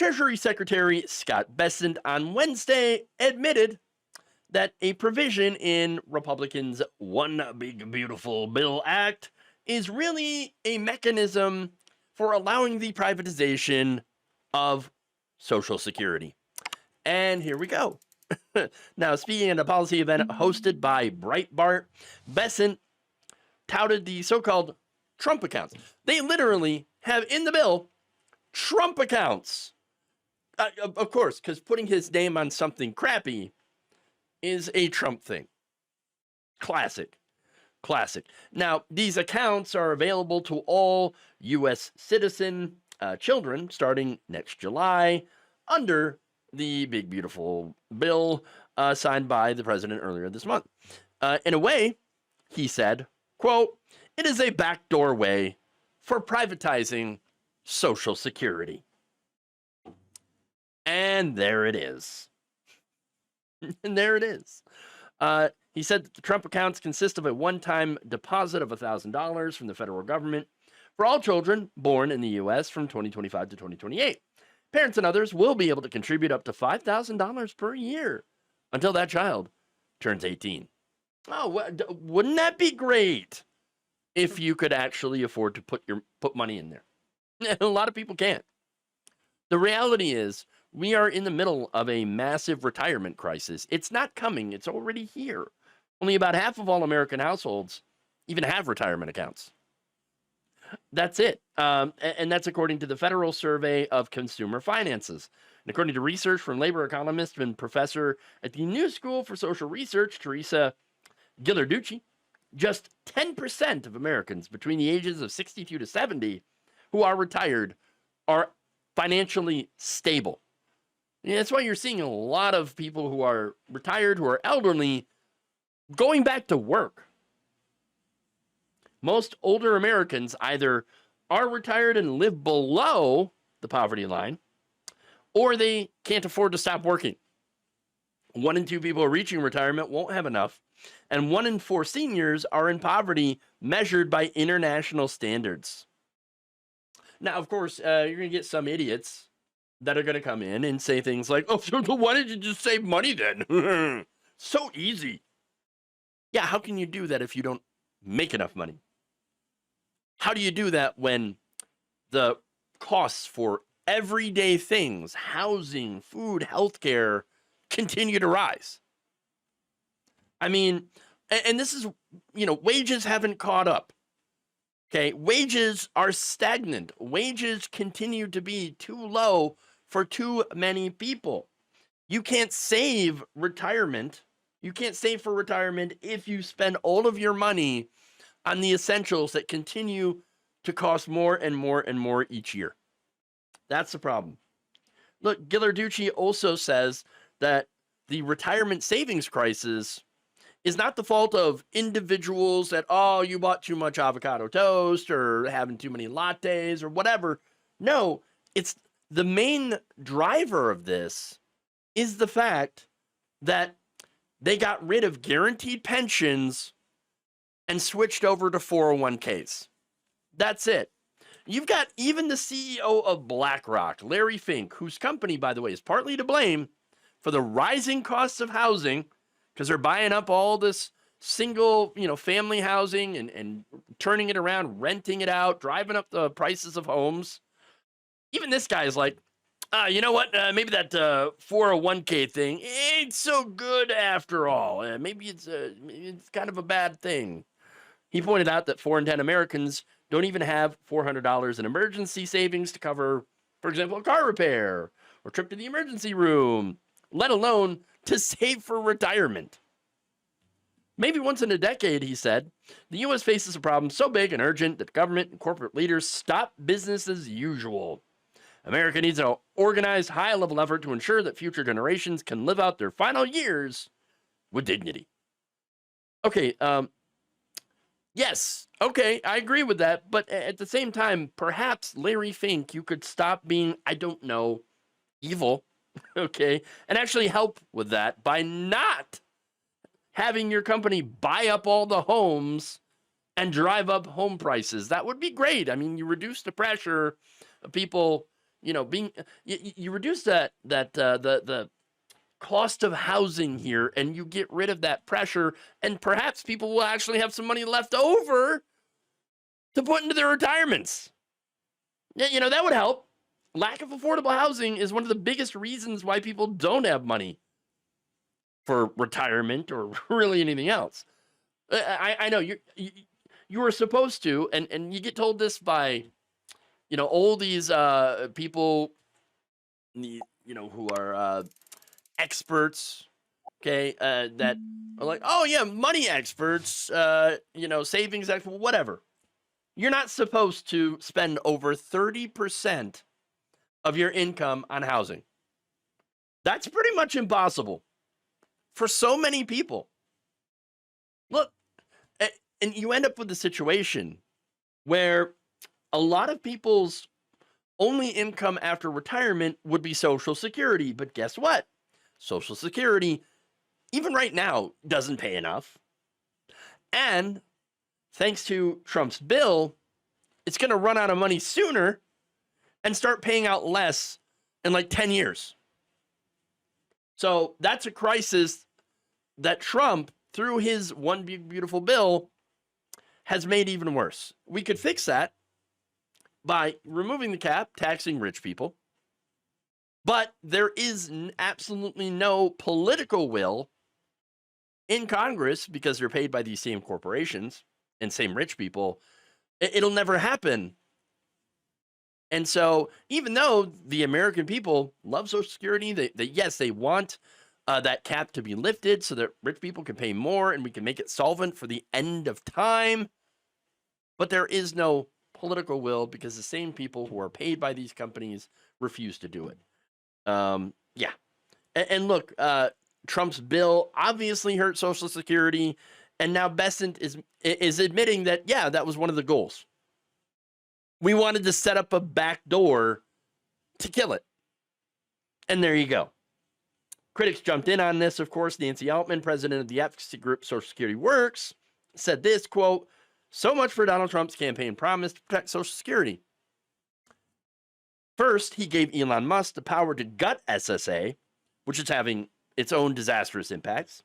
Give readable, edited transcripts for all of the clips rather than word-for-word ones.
Treasury Secretary Scott Bessent on Wednesday admitted that a provision in Republicans' One Big Beautiful Bill Act is really a mechanism for allowing the privatization of Social Security. And here we go. Now, speaking at a policy event hosted by Breitbart, Bessent touted the so-called Trump accounts. They literally have in the bill Trump accounts. Of course, because putting his name on something crappy is a Trump thing. Classic. Now, these accounts are available to all U.S. citizen children starting next July under the Big Beautiful Bill signed by the president earlier this month. In a way, he said, quote, "It is a backdoor way for privatizing Social Security." And there it is. And there it is. He said that the Trump accounts consist of a one-time deposit of $1,000 from the federal government for all children born in the U.S. from 2025 to 2028. Parents and others will be able to contribute up to $5,000 per year until that child turns 18. Oh, wouldn't that be great if you could actually afford to put money in there? A lot of people can't. The reality is we are in the middle of a massive retirement crisis. It's not coming. It's already here. Only about half of all American households even have retirement accounts. That's it. And that's according to the Federal Survey of Consumer Finances. And according to research from labor economist and professor at the New School for Social Research, Teresa Ghilarducci, just 10% of Americans between the ages of 62 to 70 who are retired are financially stable. And that's why you're seeing a lot of people who are retired, who are elderly, going back to work. Most older Americans either are retired and live below the poverty line, or they can't afford to stop working. 1 in 2 people reaching retirement won't have enough, and 1 in 4 seniors are in poverty measured by international standards. Now, of course, you're going to get some idiots that are going to come in and say things like, "Oh, so why did you just save money then? So easy." Yeah, how can you do that if you don't make enough money? How do you do that when the costs for everyday things, housing, food, healthcare, continue to rise? I mean, and this is, wages haven't caught up. Okay, wages are stagnant. Wages continue to be too low for too many people. You can't save retirement. You can't save for retirement if you spend all of your money on the essentials that continue to cost more and more and more each year. That's the problem. Look, Ghilarducci also says that the retirement savings crisis is not the fault of individuals that, oh, you bought too much avocado toast or having too many lattes or whatever. No, it's the main driver of this is the fact that they got rid of guaranteed pensions and switched over to 401ks. That's it. You've got even the CEO of BlackRock, Larry Fink, whose company, by the way, is partly to blame for the rising costs of housing because they're buying up all this single, family housing and turning it around, renting it out, driving up the prices of homes. Even this guy is like, you know what? Maybe that 401k thing ain't so good after all. Maybe it's kind of a bad thing. He pointed out that 4 in 10 Americans don't even have $400 in emergency savings to cover, for example, a car repair or trip to the emergency room, let alone to save for retirement. Maybe once in a decade, he said, the U.S. faces a problem so big and urgent that government and corporate leaders stop business as usual. America needs an organized, high-level effort to ensure that future generations can live out their final years with dignity. Okay, yes, okay, I agree with that. But at the same time, perhaps, Larry Fink, you could stop being, I don't know, evil, okay, and actually help with that by not having your company buy up all the homes and drive up home prices. That would be great. I mean, you reduce the pressure of people you reduce the cost of housing here, and you get rid of that pressure, and perhaps people will actually have some money left over to put into their retirements. That would help. Lack of affordable housing is one of the biggest reasons why people don't have money for retirement or really anything else. I know you were supposed to, and you get told this by, all these people, who are experts, okay, that are like, oh yeah, money experts, savings experts, whatever. You're not supposed to spend over 30% of your income on housing. That's pretty much impossible for so many people. Look, and you end up with a situation where a lot of people's only income after retirement would be Social Security. But guess what? Social Security, even right now, doesn't pay enough. And thanks to Trump's bill, it's going to run out of money sooner and start paying out less in like 10 years. So that's a crisis that Trump, through his one big beautiful bill, has made even worse. We could fix that by removing the cap, taxing rich people. But there is absolutely no political will in Congress, because they're paid by these same corporations and same rich people. It'll never happen. And so even though the American people love Social Security, they want that cap to be lifted so that rich people can pay more and we can make it solvent for the end of time. But there is no political will because the same people who are paid by these companies refuse to do it. Yeah. And look, Trump's bill obviously hurt Social Security. And now Bessent is admitting that, yeah, that was one of the goals. We wanted to set up a backdoor to kill it. And there you go. Critics jumped in on this, of course. Nancy Altman, president of the advocacy group Social Security Works, said this, quote, "So much for Donald Trump's campaign promise to protect Social Security. First, he gave Elon Musk the power to gut SSA, which is having its own disastrous impacts.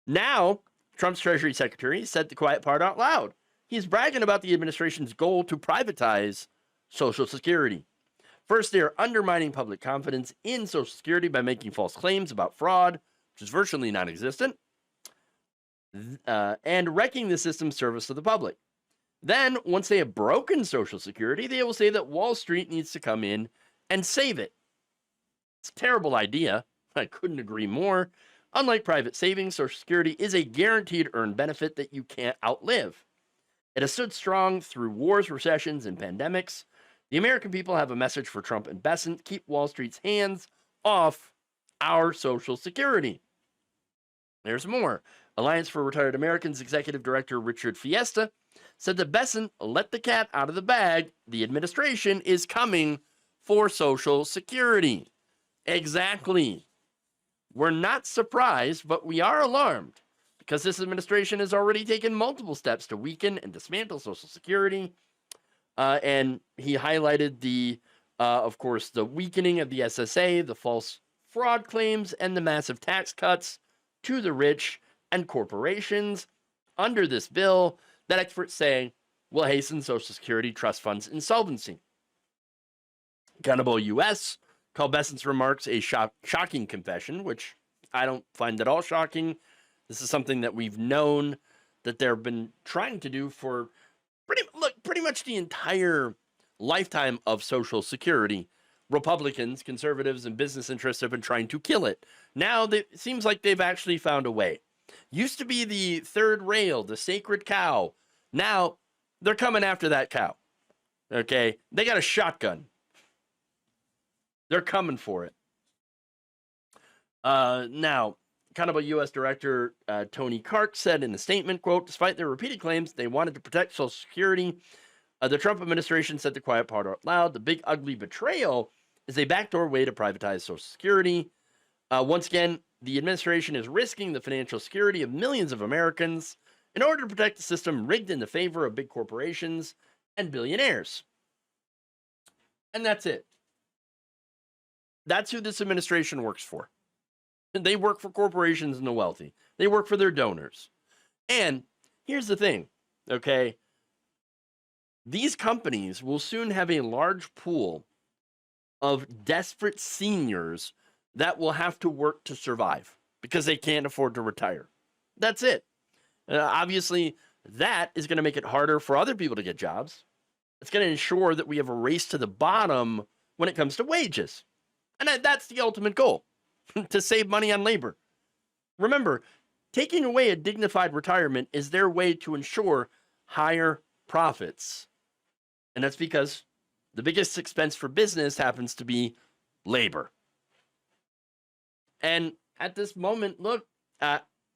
Now, Trump's Treasury Secretary said the quiet part out loud. He's bragging about the administration's goal to privatize Social Security. First, they are undermining public confidence in Social Security by making false claims about fraud, which is virtually non-existent, and wrecking the system's service to the public. Then, once they have broken Social Security, they will say that Wall Street needs to come in and save it. It's a terrible idea. I couldn't agree more. Unlike private savings, Social Security is a guaranteed earned benefit that you can't outlive. It has stood strong through wars, recessions, and pandemics. The American people have a message for Trump and Bessent: keep Wall Street's hands off our Social Security." There's more. Alliance for Retired Americans Executive Director Richard Fiesta said that Bessent let the cat out of the bag. The administration is coming for Social Security. Exactly. We're not surprised, but we are alarmed because this administration has already taken multiple steps to weaken and dismantle Social Security. And he highlighted of course, the weakening of the SSA, the false fraud claims, and the massive tax cuts to the rich and corporations under this bill that experts say will hasten Social Security trust funds insolvency. Accountable US called Bessent's remarks a shocking confession, which I don't find at all shocking. This is something that we've known that they've been trying to do for pretty much the entire lifetime of Social Security. Republicans, conservatives, and business interests have been trying to kill it. Now it seems like they've actually found a way. Used to be the third rail, the sacred cow. Now they're coming after that cow. Okay? They got a shotgun. They're coming for it. Now, Accountable U.S. Director Tony Kark said in a statement, quote, "Despite their repeated claims they wanted to protect Social Security, the Trump administration said the quiet part out loud. The big ugly betrayal is a backdoor way to privatize Social Security. Once again, the administration is risking the financial security of millions of Americans in order to protect the system rigged in the favor of big corporations and billionaires." And that's it. That's who this administration works for. They work for corporations and the wealthy. They work for their donors. And here's the thing, okay? These companies will soon have a large pool of desperate seniors that will have to work to survive because they can't afford to retire. That's it. Obviously, that is going to make it harder for other people to get jobs. It's going to ensure that we have a race to the bottom when it comes to wages. And that's the ultimate goal, to save money on labor. Remember, taking away a dignified retirement is their way to ensure higher profits. And that's because the biggest expense for business happens to be labor. And at this moment, look,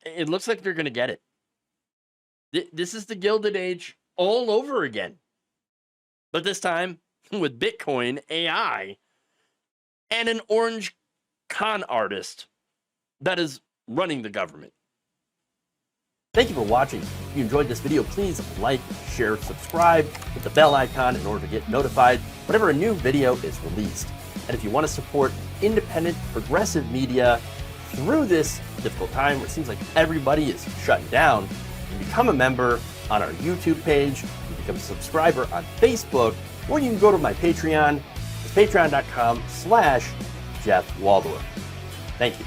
it looks like they're going to get it. This is the Gilded Age all over again. But this time with Bitcoin, AI, and an orange con artist that is running the government. Thank you for watching. If you enjoyed this video, please like, share, subscribe, hit the bell icon in order to get notified whenever a new video is released. And if you want to support independent, progressive media through this difficult time where it seems like everybody is shutting down, you can become a member on our YouTube page, you can become a subscriber on Facebook, or you can go to my Patreon. It's patreon.com/Jeff Waldorf. Thank you.